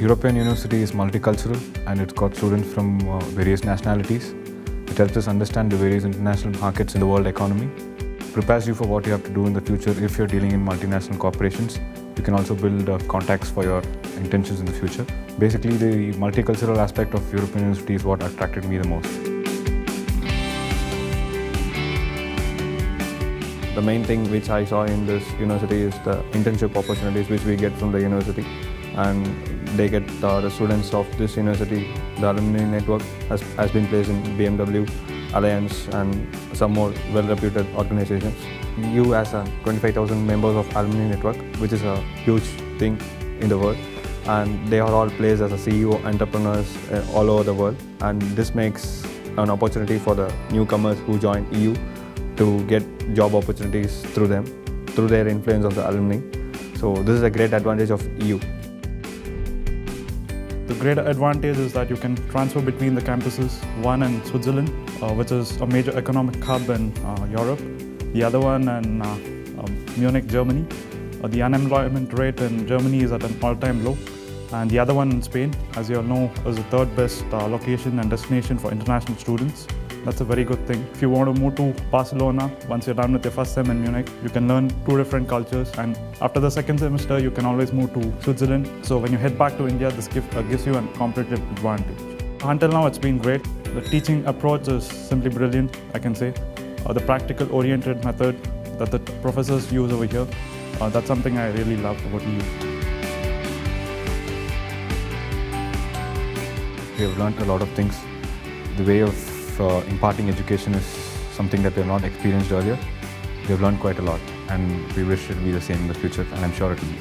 European University is multicultural and it's got students from various nationalities. It helps us understand the various international markets in the world economy. Prepares you for what you have to do in the future if you're dealing in multinational corporations. You can also build contacts for your intentions in the future. Basically, the multicultural aspect of European University is what attracted me the most. The main thing which I saw in this university is the internship opportunities which we get from the university, and they get the students of this university. The alumni network has been placed in BMW, Alliance and some more well-reputed organizations. You as a 25,000 members of alumni network, which is a huge thing in the world, and they are all placed as a CEO entrepreneurs all over the world, and this makes an opportunity for the newcomers who join EU to get job opportunities through them, through their influence of the alumni. So this is a great advantage of EU. The great advantage is that you can transfer between the campuses, one in Switzerland, which is a major economic hub in Europe, the other one in Munich, Germany. The unemployment rate in Germany is at an all-time low, and the other one in Spain, as you all know, is the third best location and destination for international students. That's a very good thing. If you want to move to Barcelona, once you're done with your first sem in Munich, you can learn two different cultures, and after the second semester, you can always move to Switzerland. So when you head back to India, this gives you a competitive advantage. Until now, it's been great. The teaching approach is simply brilliant, I can say. The practical-oriented method that the professors use over here, that's something I really love about EU. We have learned a lot of things. The way of imparting education is something that we have not experienced earlier. We have learned quite a lot, and we wish it will be the same in the future, and I'm sure it will be.